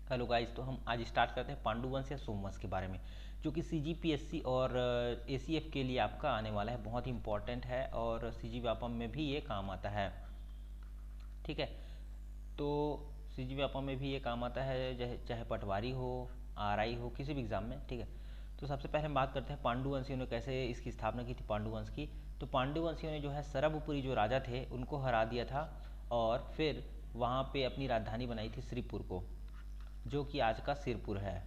Hello guys, तो हम आज स्टार्ट करते हैं पांडुवंश या सोमवंश के बारे में, जो कि सीजीपीएससी और एसीएफ के लिए आपका आने वाला है। बहुत ही इंपॉर्टेंट है और सीजी व्यापम में भी ये काम आता है। ठीक है, तो सीजी व्यापम में भी ये काम आता है, चाहे पटवारी हो, आरआई हो, किसी भी एग्ज़ाम में। ठीक है, तो सबसे पहले हम बात करते हैं पांडुवंशियों ने कैसे इसकी स्थापना की थी पांडुवंश की। तो पांडुवंशियों ने जो है सरभपुरी जो राजा थे उनको हरा दिया था और फिर वहाँ पे अपनी राजधानी बनाई थी श्रीपुर को, जो कि आज का सिरपुर है,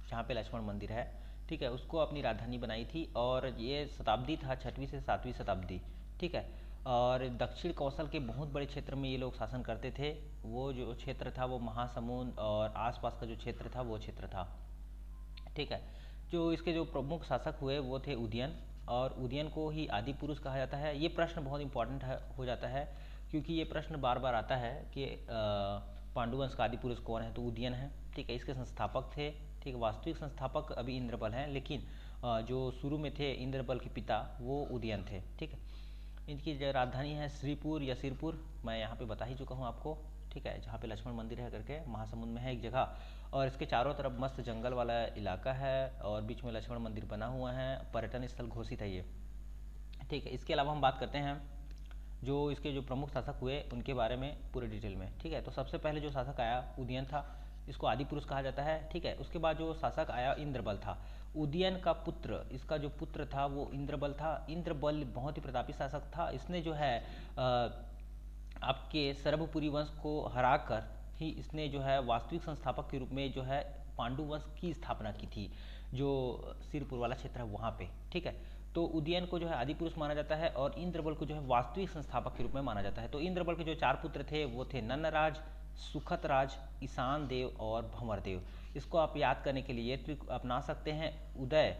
जहाँ पे लक्ष्मण मंदिर है। ठीक है, उसको अपनी राजधानी बनाई थी और ये शताब्दी था 6वीं से 7वीं शताब्दी। ठीक है, और दक्षिण कौशल के बहुत बड़े क्षेत्र में ये लोग शासन करते थे। वो जो क्षेत्र था वो महासमुंद और आसपास का जो क्षेत्र था वो क्षेत्र था। ठीक है, जो इसके जो प्रमुख शासक हुए वो थे उदयन, और उदयन को ही आदि पुरुष कहा जाता है। ये प्रश्न बहुत इंपॉर्टेंट हो जाता है, क्योंकि ये प्रश्न बार बार आता है कि पांडुवंश का आदि पुरुष कौन है, तो उदयन है। ठीक है, इसके संस्थापक थे। ठीक है, वास्तविक संस्थापक अभी इंद्रबल हैं, लेकिन जो शुरू में थे इंद्रबल के पिता वो उदयन थे। ठीक है, इनकी जो राजधानी है श्रीपुर या सिरपुर, मैं यहाँ पे बता ही चुका हूँ आपको। ठीक है, जहाँ पे लक्ष्मण मंदिर है करके महासमुंद में है एक जगह, और इसके चारों तरफ मस्त जंगल वाला इलाका है और बीच में लक्ष्मण मंदिर बना हुआ है। पर्यटन स्थल घोषित है ये। ठीक है, इसके अलावा हम बात करते हैं जो इसके जो प्रमुख शासक हुए उनके बारे में पूरे डिटेल में। ठीक है, तो सबसे पहले जो शासक आया उदयन था, इसको आदि पुरुष कहा जाता है। ठीक है, उसके बाद जो शासक आया इंद्रबल था। उदयन का पुत्र, इसका जो पुत्र था वो इंद्रबल था। इंद्रबल बहुत ही प्रतापी शासक था। इसने जो है आपके सरभपुरी वंश को हराकर ही इसने जो है वास्तविक संस्थापक के रूप में जो है पांडु वंश की स्थापना की थी, जो सिरपुर वाला क्षेत्र है वहाँ पे। ठीक है, तो उदयन को जो है आदि पुरुष माना जाता है और इंद्रबल को जो है वास्तविक संस्थापक के रूप में माना जाता है। तो इंद्रबल के जो 4 पुत्र थे वो थे नन्नराज, सुखतराज, ईशान देव और भंवर देव। इसको आप याद करने के लिए ट्रिक अपना सकते हैं। उदय,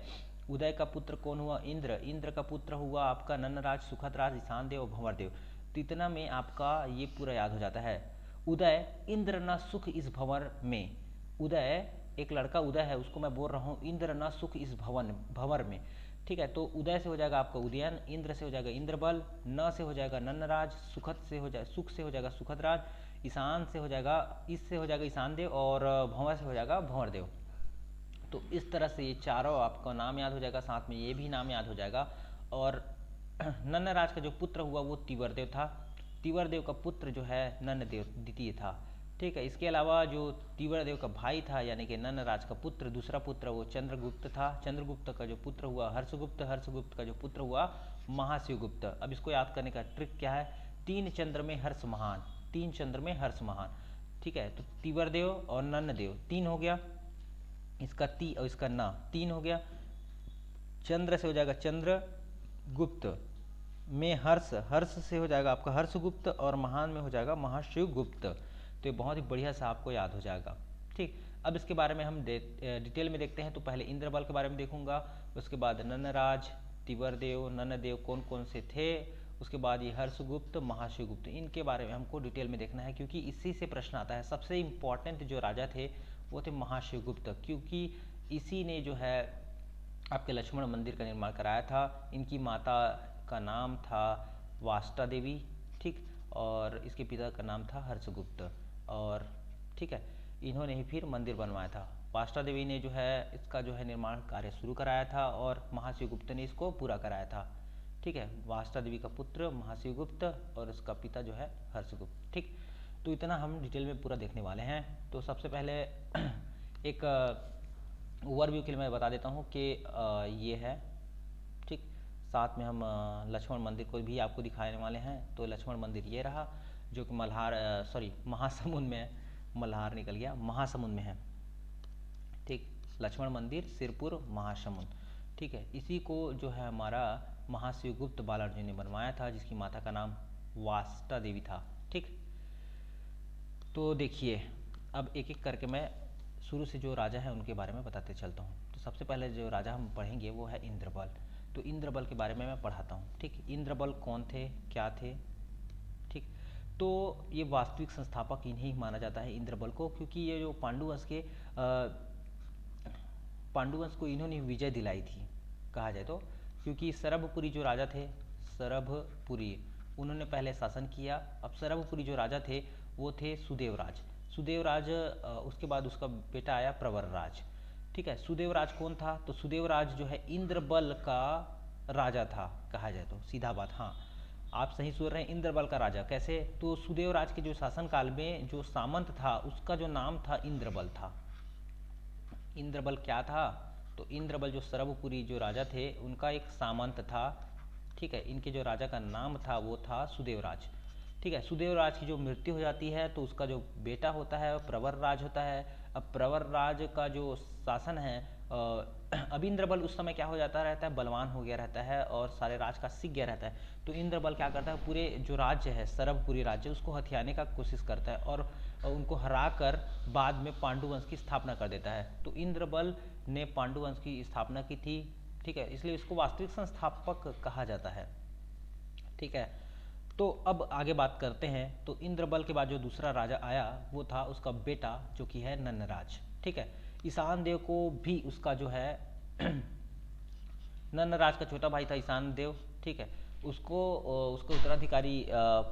उदय का पुत्र कौन हुआ, इंद्र। इंद्र का पुत्र हुआ आपका नन्नराज, सुखतराज, ईशान देव और भंवर देव। तो इतना में आपका ये पूरा याद हो जाता है। उदय, इंद्र न सुख इस भंवर में। उदय, एक लड़का उदय है, उसको मैं बोल रहा हूँ इंद्र न सुख इस भंवर में। ठीक है, तो उदय से हो जाएगा आपका उदयन, इंद्र से हो जाएगा इंद्रबल, न से हो जाएगा नन्नराज, सुखत से हो जाए सुख से हो जाएगा सुखतराज, ईशान से हो जाएगा, इससे हो जाएगा ईशान देव, और भंवर से हो जाएगा भंवर देव। तो इस तरह से ये चारों आपका नाम याद हो जाएगा, साथ में ये भी नाम याद हो जाएगा। और नन्नराज का जो पुत्र हुआ वो तिवरदेव था। तिवरदेव का पुत्र जो है नन्नदेव द्वितीय था। ठीक है, इसके अलावा जो तिवरदेव का भाई था यानी कि नन्नराज का पुत्र, दूसरा पुत्र वो चंद्रगुप्त था। चंद्रगुप्त का जो पुत्र हुआ हर्षगुप्त, हर्षगुप्त का जो पुत्र हुआ महाशिवगुप्त। अब इसको याद करने का ट्रिक क्या है, 3 चंद्र में हर्ष महान, 3 चंद्र में हर्ष महान। ठीक है, तो तिवरदेव और नन्नदेव 3 हो गया, इसका ती और इसका ना 3 हो गया। चंद्र से हो जाएगा चंद्र गुप्त, में हर्ष, हर्ष से हो जाएगा आपका हर्षगुप्त, और महान में हो जाएगा महाशिवगुप्त। तो ये बहुत ही बढ़िया सा आपको याद हो जाएगा। ठीक, अब इसके बारे में हम डिटेल में देखते हैं। तो पहले इंद्रबल के बारे में देखूंगा, उसके बाद नन्नराज, तिवरदेव, नन्नदेव कौन कौन से थे, उसके बाद ये हर्षगुप्त, महाशिवगुप्त, इनके बारे में हमको डिटेल में देखना है, क्योंकि इसी से प्रश्न आता है। सबसे इम्पॉर्टेंट जो राजा थे वो थे महाशिवगुप्त, क्योंकि इसी ने जो है आपके लक्ष्मण मंदिर का निर्माण कराया था। इनकी माता का नाम था वाष्टा देवी। ठीक, और इसके पिता का नाम था हर्षगुप्त। और ठीक है, इन्होंने ही फिर मंदिर बनवाया था। वाष्टा देवी ने जो है इसका जो है निर्माण कार्य शुरू कराया था और महाशिवगुप्त ने इसको पूरा कराया था। ठीक है, वाष्टा देवी का पुत्र महाशिवगुप्त और उसका पिता जो है हर्षगुप्त। ठीक, तो इतना हम डिटेल में पूरा देखने वाले हैं। तो सबसे पहले एक ओवरव्यू के लिए मैं बता देता हूँ कि ये है। ठीक, साथ में हम लक्ष्मण मंदिर को भी आपको दिखाने वाले हैं। तो लक्ष्मण मंदिर ये रहा, जो कि मल्हार सॉरी महासमुंद में है, मल्हार निकल गया, महासमुंद में है। ठीक, लक्ष्मण मंदिर सिरपुर महासमुंद। ठीक है, इसी को जो है हमारा महाशिवगुप्त बालार्जुन ने बनवाया था, जिसकी माता का नाम वाष्टा देवी था। ठीक, तो देखिए अब एक एक करके मैं शुरू से जो राजा है उनके बारे में बताते चलता हूँ। तो सबसे पहले जो राजा हम पढ़ेंगे वो है इंद्रबल। तो इंद्रबल के बारे में मैं पढ़ाता हूँ। ठीक, इंद्रबल कौन थे, क्या थे। ठीक, तो ये वास्तविक संस्थापक इन्हीं माना जाता है इंद्रबल को, क्योंकि ये जो पांडुवंश को इन्होंने विजय दिलाई थी कहा जाए तो। क्योंकि सरभपुरी जो राजा थे, सरभपुरी, उन्होंने पहले शासन किया। अब सरभपुरी जो राजा थे वो थे सुदेवराज। सुदेवराज उसके बाद उसका बेटा आया प्रवरराज। ठीक है, सुदेवराज कौन था? तो सुदेवराज जो है इंद्रबल का राजा था, कहा जाए तो सीधा बात। हाँ, आप सही सुन रहे हैं, इंद्रबल का राजा। कैसे? तो सुदेवराज के जो शासनकाल में जो सामंत था उसका जो नाम था इंद्रबल था। इंद्रबल क्या था? तो इंद्रबल जो सरवपुरी जो राजा थे उनका एक सामंत था। ठीक है, इनके जो राजा का नाम था वो था सुदेवराज। ठीक है, सुदेवराज की जो मृत्यु हो जाती है तो उसका जो बेटा होता है प्रवरराज होता है। अब प्रवरराज का जो शासन है अब इंद्रबल उस समय क्या हो जाता रहता है, बलवान हो गया रहता है और सारे राज का सीख गया रहता है। तो इंद्रबल क्या करता है, पूरे जो राज्य है सरवपुरी राज्य उसको हथियाने का कोशिश करता है और उनको हरा कर बाद में पांडु वंश की स्थापना कर देता है। तो इंद्रबल ने पांडु वंश की स्थापना की थी। ठीक है, इसलिए इसको वास्तविक संस्थापक कहा जाता है। ठीक है, तो अब आगे बात करते हैं। तो इंद्रबल के बाद जो दूसरा राजा आया वो था उसका बेटा जो कि है नन्नराज। ठीक है, ईशान देव को भी उसका जो है नन्नराज का छोटा भाई था ईशान देव। ठीक है, उसको उत्तराधिकारी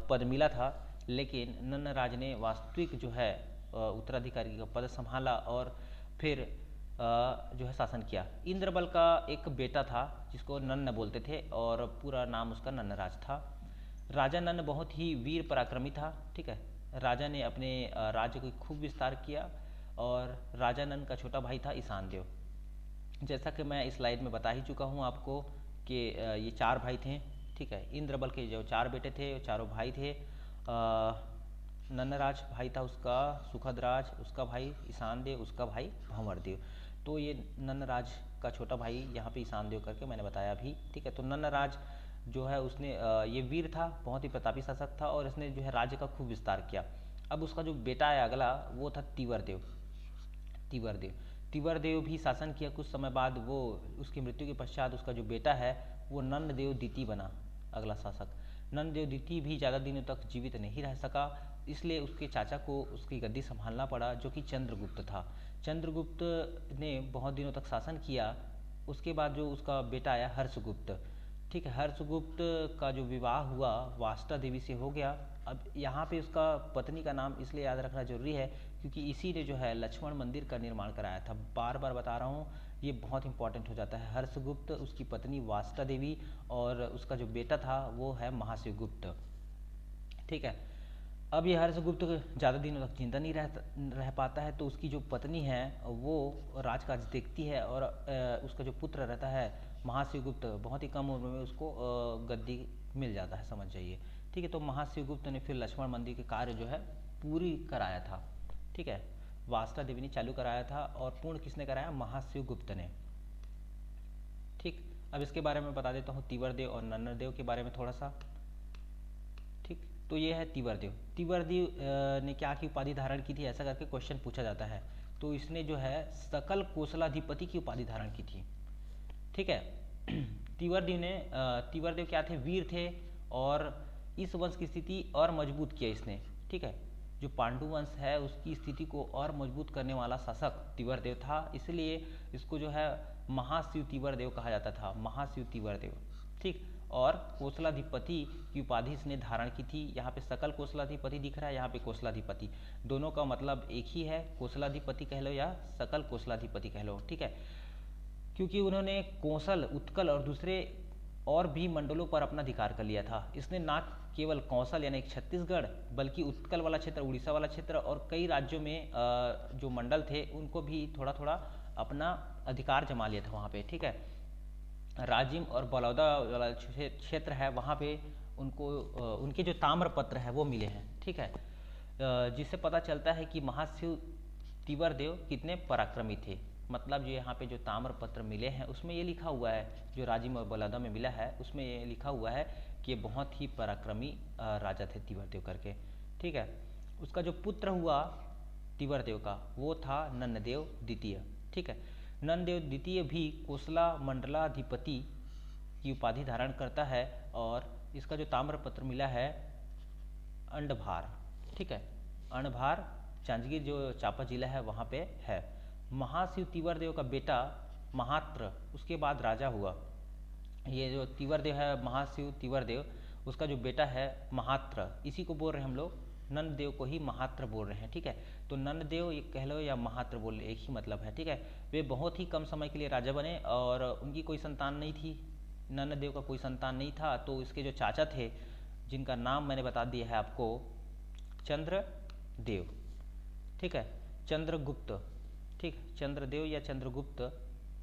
पद मिला था, लेकिन नन्नराज ने वास्तविक जो है उत्तराधिकारी का पद संभाला और फिर जो है शासन किया। इंद्रबल का एक बेटा था जिसको नन्न बोलते थे और पूरा नाम उसका नन्नराज था। राजा नन्न बहुत ही वीर पराक्रमी था। ठीक है, राजा ने अपने राज्य को खूब विस्तार किया और राजा नन्न का छोटा भाई था ईशान देव। जैसा कि मैं इस स्लाइड में बता ही चुका हूँ आपको कि ये चार भाई थे। ठीक है, इंद्रबल के जो चार बेटे थे वो चारों भाई थे। नन्नराज भाई था उसका, सुखदराज उसका भाई, ईशान देव उसका भाई भंवर देव। तो ये नन्नराज का छोटा भाई यहाँ पे ईशान देव करके मैंने बताया अभी। ठीक है, तो नन्नराज जो है उसने ये वीर था, बहुत ही प्रतापी शासक था और इसने जो है राज्य का खूब विस्तार किया। अब उसका जो बेटा है अगला वो था तीवरदेव। तीवरदेव तीवरदेव भी शासन किया कुछ समय बाद। वो उसकी मृत्यु के पश्चात उसका जो बेटा है वो नंददेव द्वितीय बना अगला शासक। नंददेव द्वितीय भी ज़्यादा दिनों तक जीवित नहीं रह सका, इसलिए उसके चाचा को उसकी गद्दी संभालना पड़ा जो कि चंद्रगुप्त था। चंद्रगुप्त ने बहुत दिनों तक शासन किया। उसके बाद जो उसका बेटा आया हर्षगुप्त। ठीक है, हर्षगुप्त का जो विवाह हुआ वास्ता देवी से हो गया। अब यहाँ पे उसका पत्नी का नाम इसलिए याद रखना जरूरी है क्योंकि इसी ने जो है लक्ष्मण मंदिर का निर्माण कराया था। बार बार बता रहा हूँ, ये बहुत इंपॉर्टेंट हो जाता है। हर्षगुप्त, उसकी पत्नी वास्ता देवी और उसका जो बेटा था वो है महाशिवगुप्त। ठीक है, अब ये हर्षगुप्त ज़्यादा दिनों तक जिंदा नहीं रह पाता है, तो उसकी जो पत्नी है वो राजकाज देखती है और उसका जो पुत्र रहता है महाशिवगुप्त, बहुत ही कम उम्र में उसको गद्दी मिल जाता है, समझ जाइए। ठीक है, तो महाशिवगुप्त ने फिर लक्ष्मण मंदिर के कार्य जो है पूरी कराया था। ठीक है, वास्ता देवी ने चालू कराया था और पूर्ण किसने कराया? महाशिवगुप्त ने। ठीक, अब इसके बारे में बता देता हूँ तीवरदेव और नन्नदेव के बारे में थोड़ा सा। ठीक, तो ये है तीवरदेव। तीवरदेव ने क्या की उपाधि धारण की थी, ऐसा करके क्वेश्चन पूछा जाता है। तो इसने जो है सकल कोसलाधिपति की उपाधि धारण की थी। ठीक है, तीवरदेव क्या थे? वीर थे और इस वंश की स्थिति और मजबूत किया इसने। ठीक है, जो पांडु वंश है उसकी स्थिति को और मजबूत करने वाला शासक तीवरदेव था, इसलिए इसको जो है महाशिव तीवरदेव कहा जाता था, महाशिव तीवरदेव। ठीक, और कोसलाधिपति की उपाधि इसने धारण की थी। यहाँ पे सकल कोसलाधिपति दिख रहा है, यहाँ पे कोसलाधिपति, दोनों का मतलब एक ही है, कोसलाधिपति कह लो या सकल कोसलाधिपति कह लो। ठीक है, क्योंकि उन्होंने कोसल, उत्कल और दूसरे और भी मंडलों पर अपना अधिकार कर लिया था। इसने ना केवल कौशल यानी छत्तीसगढ़ बल्कि उत्कल वाला क्षेत्र, उड़ीसा वाला क्षेत्र और कई राज्यों में जो मंडल थे उनको भी थोड़ा थोड़ा अपना अधिकार जमा लिया था वहाँ पे। ठीक है, राजिम और बलौदा वाला क्षेत्र है वहाँ पे उनको उनके जो ताम्रपत्र है वो मिले हैं। ठीक है, जिससे पता चलता है कि महाशिव तीवरदेव कितने पराक्रमी थे। मतलब जो यहाँ पे जो ताम्रपत्र मिले हैं उसमें ये लिखा हुआ है, जो राजिम और बलौदा में मिला है उसमें ये लिखा हुआ है कि ये बहुत ही पराक्रमी राजा थे तीवरदेव करके। ठीक है, उसका जो पुत्र हुआ तीवरदेव का वो था नन्नदेव द्वितीय। ठीक है, नन्नदेव द्वितीय भी कोसला मंडलाधिपति की उपाधि धारण करता है और इसका जो ताम्रपत्र मिला है अंडभार। ठीक है, अंडभार जांजगीर जो चांपा जिला है वहाँ पे है। महाशिव तीवरदेव का बेटा महात्र उसके बाद राजा हुआ। ये जो तीवरदेव है महाशिव तीवरदेव, उसका जो बेटा है महात्र, इसी को बोल रहे हैं हम लोग नंददेव को ही महात्र बोल रहे हैं, ठीक है। तो नंददेव ये कह लो या महात्र बोल, एक ही मतलब है, ठीक है। वे बहुत ही कम समय के लिए राजा बने और उनकी कोई संतान नहीं थी, नंददेव का कोई संतान नहीं था। तो इसके जो चाचा थे, जिनका नाम मैंने बता दिया है आपको, चंद्रदेव, ठीक है, चंद्रगुप्त, ठीक, चंद्रदेव या चंद्रगुप्त,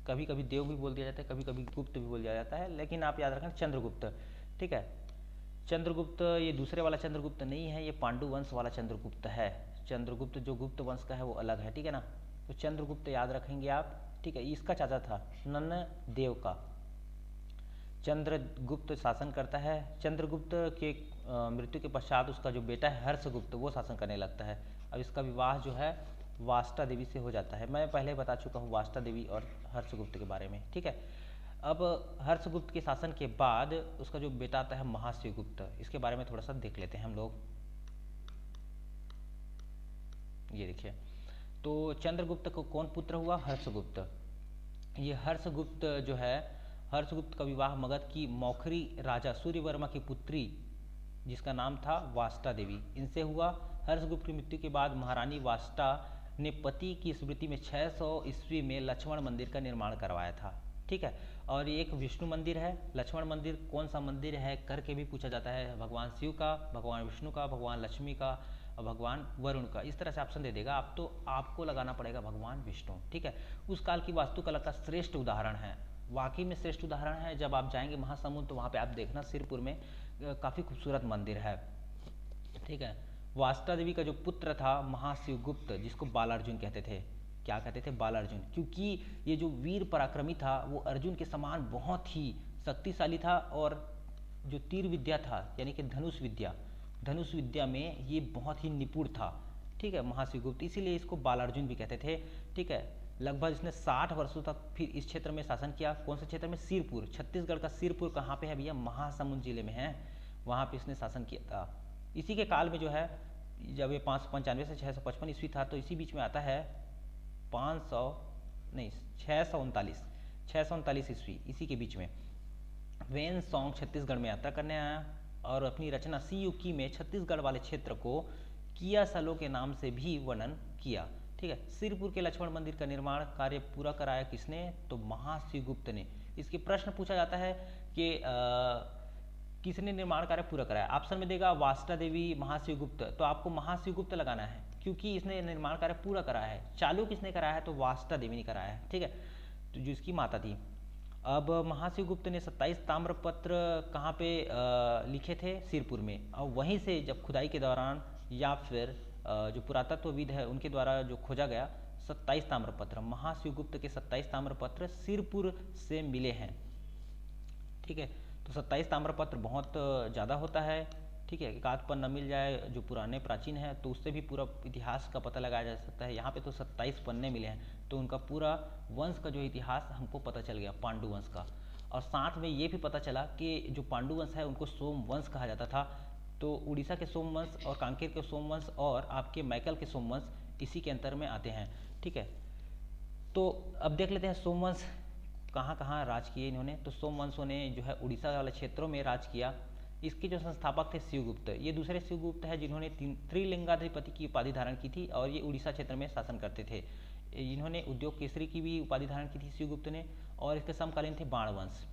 कभी कभी देव भी बोल दिया जाता है, कभी कभी गुप्त भी बोल दिया जाता है, लेकिन आप याद रखना चंद्रगुप्त, ठीक है। चंद्रगुप्त ये दूसरे वाला चंद्रगुप्त नहीं है, ये पांडु वंश वाला चंद्रगुप्त है। चंद्रगुप्त जो गुप्त वंश का है वो अलग है, ठीक है ना। तो चंद्रगुप्त याद रखेंगे आप, ठीक है। इसका चाचा था नन्नदेव का। चंद्रगुप्त शासन करता है। चंद्रगुप्त के मृत्यु के पश्चात उसका जो बेटा है हर्षगुप्त, वो शासन करने लगता है। अब इसका विवाह जो है वाष्टा देवी से हो जाता है। मैं पहले बता चुका हूँ वाष्टा देवी और हर्षगुप्त के बारे में, ठीक है। अब हर्षगुप्त के शासन के बाद उसका जो बेटा आता है महाशिवगुप्त, इसके बारे में थोड़ा सा देख लेते हैं हम लोग। ये देखिए, तो चंद्रगुप्त को कौन पुत्र हुआ? हर्षगुप्त। ये हर्षगुप्त जो है, हर्षगुप्त का विवाह मगध की मौखरी राजा सूर्यवर्मा की पुत्री, जिसका नाम था वाष्टा देवी, इनसे हुआ। हर्षगुप्त की मृत्यु के बाद महारानी वाष्टा ने पति की स्मृति में 600 ईस्वी में लक्ष्मण मंदिर का निर्माण करवाया था, ठीक है। और ये एक विष्णु मंदिर है। लक्ष्मण मंदिर कौन सा मंदिर है करके भी पूछा जाता है, भगवान शिव का, भगवान विष्णु का, भगवान लक्ष्मी का और भगवान वरुण का, इस तरह से ऑप्शन दे देगा आप, तो आपको लगाना पड़ेगा भगवान विष्णु, ठीक है। उस काल की वास्तुकला का श्रेष्ठ उदाहरण है, वाकई में श्रेष्ठ उदाहरण है। जब आप जाएंगे महासमुंद तो वहाँ पे आप देखना सिरपुर में काफ़ी खूबसूरत मंदिर है, ठीक है। वाष्टा देवी का जो पुत्र था महाशिवगुप्त, जिसको बालार्जुन कहते थे, क्या कहते थे? बालार्जुन, क्योंकि ये जो वीर पराक्रमी था वो अर्जुन के समान बहुत ही शक्तिशाली था, और जो तीर विद्या था यानी कि धनुष विद्या में ये बहुत ही निपुण था, ठीक है, महाशिवगुप्त, इसीलिए इसको बालार्जुन भी कहते थे, ठीक है। लगभग इसने 60 वर्षों तक फिर इस क्षेत्र में शासन किया। कौन से क्षेत्र में? सिरपुर, छत्तीसगढ़ का सिरपुर कहाँ पे है भैया? महासमुंद जिले में है, वहाँ पे इसने शासन किया था। इसी के काल में जो है, जब ये 595 से 655 ईस्वी था, तो इसी बीच में आता है 500 नहीं 639 ईस्वी, इसी के बीच में वेन सॉन्ग छत्तीसगढ़ में यात्रा करने आया और अपनी रचना सी युकी में छत्तीसगढ़ वाले क्षेत्र को किया सलो के नाम से भी वर्णन किया, ठीक है। सिरपुर के लक्ष्मण मंदिर का निर्माण कार्य पूरा कराया किसने? तो महाशिवगुप्त ने। इसके प्रश्न पूछा जाता है कि किसने निर्माण कार्य पूरा कराया? ऑप्शन में देगा वाष्टा देवी, महाशिवगुप्त, तो आपको महाशिवगुप्त लगाना है क्योंकि इसने निर्माण कार्य पूरा कराया है। चालू किसने कराया है? तो वाष्टा देवी ने कराया है, ठीक है, तो जो इसकी माता थी। अब महाशिवगुप्त ने 27 ताम्रपत्र कहाँ पे लिखे थे? सिरपुर में। और वहीं से जब खुदाई के दौरान या फिर जो पुरातत्वविद है उनके द्वारा जो खोजा गया 27 ताम्रपत्र, महाशिवगुप्त के 27 ताम्रपत्र सिरपुर से मिले हैं, ठीक है। तो 27 ताम्रपत्र बहुत ज़्यादा होता है, ठीक है। एक आध पन्ना मिल जाए जो पुराने प्राचीन है तो उससे भी पूरा इतिहास का पता लगाया जा सकता है। यहाँ पे तो 27 पन्ने मिले हैं, तो उनका पूरा वंश का जो इतिहास हमको पता चल गया, पांडु वंश का। और साथ में ये भी पता चला कि जो पांडु वंश है उनको सोमवंश कहा जाता था। तो उड़ीसा के सोमवंश और कांकेर के सोमवंश और आपके मैकल के सोमवंश इसी के अंतर में आते हैं, ठीक है। तो अब देख लेते हैं सोमवंश कहाँ कहाँ राज किए इन्होंने। तो सोमवंशों ने जो है उड़ीसा वाले क्षेत्रों में राज किया। इसके जो संस्थापक थे शिवगुप्त, ये दूसरे शिवगुप्त है जिन्होंने त्रिलिंगाधिपति की उपाधि धारण की थी और ये उड़ीसा क्षेत्र में शासन करते थे। इन्होंने उद्योग केसरी की भी उपाधि धारण की थी शिवगुप्त ने। और इसके समकालीन थे बाणवंश।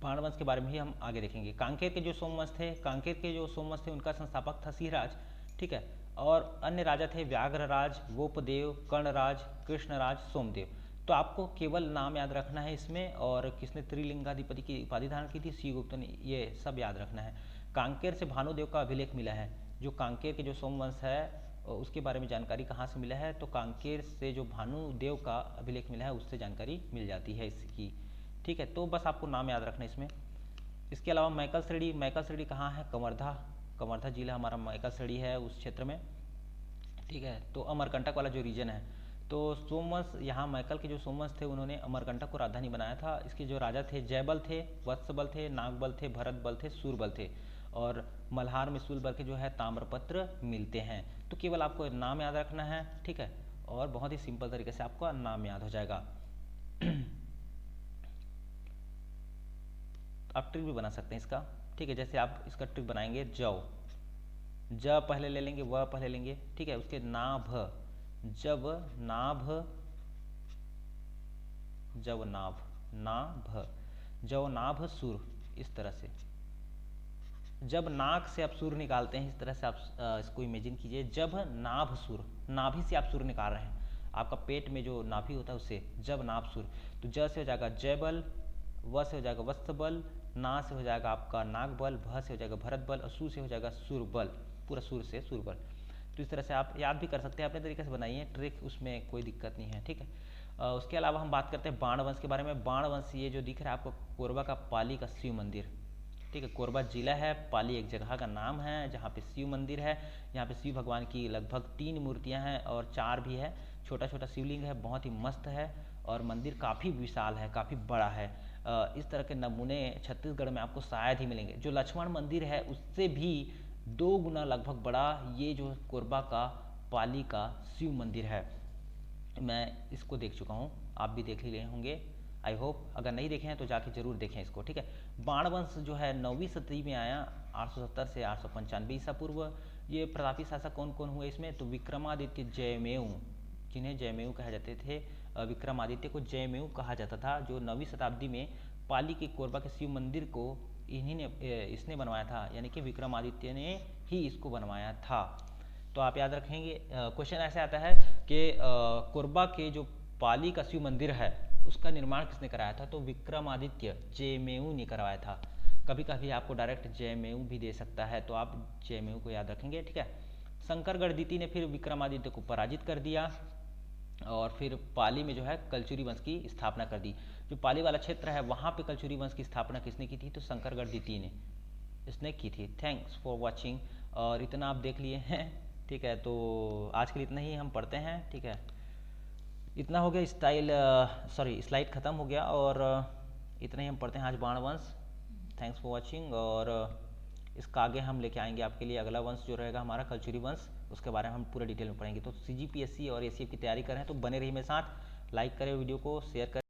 बाणवंश के बारे में भी हम आगे देखेंगे। कांकेर के जो सोमवंश थे, कांकेर के जो सोमवंश थे उनका संस्थापक था सिंहराज, ठीक है। और अन्य राजा थे व्याघ्रराज, गोपदेव, कर्णराज, कृष्णराज, सोमदेव। तो आपको केवल नाम याद रखना है इसमें, और किसने त्रिलिंगाधिपति की उपाधि धारण की थी? शिवगुप्त ने, ये सब याद रखना है। कांकेर से भानुदेव का अभिलेख मिला है। जो कांकेर के जो सोमवंश है उसके बारे में जानकारी कहाँ से मिला है? तो कांकेर से जो भानुदेव का अभिलेख मिला है उससे जानकारी मिल जाती है इसकी, ठीक है। तो बस आपको नाम याद रखना है इसमें। इसके अलावा मैकल श्रेणी, मैकल श्रेणी कहाँ है? कवर्धा, कवर्धा जिला हमारा मैकल श्रेणी है उस क्षेत्र में, ठीक है। तो अमरकंटक वाला जो रीजन है, तो सोमवंश, यहाँ मैकल के जो सोमवंश थे उन्होंने अमरकंटक को राजधानी बनाया था। इसके जो राजा थे जयबल थे, वत्सबल थे, नागबल थे, भरतबल थे, सूरबल थे। और मल्हार में सूरबल के जो है ताम्रपत्र मिलते हैं। तो केवल आपको नाम याद रखना है, ठीक है, और बहुत ही सिंपल तरीके से आपका नाम याद हो जाएगा। आप ट्रिक भी बना सकते हैं इसका, ठीक है। जैसे आप इसका ट्रिक बनाएंगे, जौ, ज पहले ले लेंगे, व पहले लेंगे, ठीक है। उसके नाभ, जब नाभ, जब नाभ, नाभ, जब नाभ सुर, इस तरह से। जब नाक से आप सुर निकालते हैं, इस तरह से आप इसको इमेजिन कीजिए। जब नाभ सुर, नाभि से आप सुर निकाल रहे हैं, आपका पेट में जो नाभि होता है उससे, जब नाभ सुर। तो ज से हो जाएगा जयबल, व से हो जाएगा वत्सबल, ना से हो जाएगा आपका नागबल, भ से हो जाएगा भरतबल और सु से हो जाएगा सुरबल, पूरा सुर से सुरबल। तो इस तरह से आप याद भी कर सकते हैं, अपने तरीके से बनाइए, ट्रिक उसमें कोई दिक्कत नहीं है, ठीक है। उसके अलावा हम बात करते हैं बाण वंश के बारे में। बाण वंश, ये जो दिख रहा है आपको कोरबा का पाली का शिव मंदिर, ठीक है। कोरबा जिला है, पाली एक जगह का नाम है जहाँ पे शिव मंदिर है। यहाँ पे शिव भगवान की लगभग 3 मूर्तियाँ हैं और 4 भी है, छोटा छोटा शिवलिंग है, बहुत ही मस्त है और मंदिर काफ़ी विशाल है, काफ़ी बड़ा है। इस तरह के नमूने छत्तीसगढ़ में आपको शायद ही मिलेंगे। जो लक्ष्मण मंदिर है उससे भी 2 गुना लगभग बड़ा ये जो कोरबा का पाली का शिव मंदिर है। मैं इसको देख चुका हूँ, आप भी देख ही लिए होंगे, आई होप। अगर नहीं देखे हैं तो जाके जरूर देखें इसको, ठीक है। बाणवंश जो है 9वीं सदी में आया, 870 से 895 ईसा पूर्व। ये प्रतापी शासक कौन कौन हुए इसमें, तो विक्रमादित्य, जयमेव, जिन्हें जयमेव कहा जाते थे, विक्रमादित्य को जयमेव कहा जाता था, जो 9वीं शताब्दी में पाली के कोरबा के शिव मंदिर को इन्हीं ने इसने बनवाया था, यानी कि विक्रमादित्य ने ही इसको बनवाया था। तो आप याद रखेंगे। क्वेश्चन ऐसे आता है कि कोरबा के जो पाली का शिव मंदिर है उसका निर्माण किसने कराया था, तो विक्रमादित्य जयमेव ने करवाया था। कभी कभी आपको डायरेक्ट जयमेव भी दे सकता है, तो आप जयमेव को याद रखेंगे, ठीक है। शंकरगढ़ द्वितीय ने फिर विक्रमादित्य को पराजित कर दिया और फिर पाली में जो है कलचुरी वंश की स्थापना कर दी। जो पाली वाला क्षेत्र है वहाँ पे कलचुरी वंश की स्थापना किसने की थी, तो शंकरगढ़ द्वितीय ने इसने की थी। थैंक्स फॉर वॉचिंग, और इतना आप देख लिए हैं, ठीक है। तो आज के लिए इतना ही हम पढ़ते हैं, ठीक है। इतना हो गया, स्लाइड ख़त्म हो गया और इतना ही हम पढ़ते हैं आज बाणवंश। थैंक्स फॉर वॉचिंग, और इसका आगे हम लेके आएंगे आपके लिए अगला वंश जो रहेगा हमारा कलचुरी वंश, उसके बारे में हम पूरे डिटेल में पढ़ेंगे। तो CGPSC और ACF की तैयारी कर रहे हैं तो बने रहिए मेरे साथ, लाइक करें वीडियो को, शेयर करें।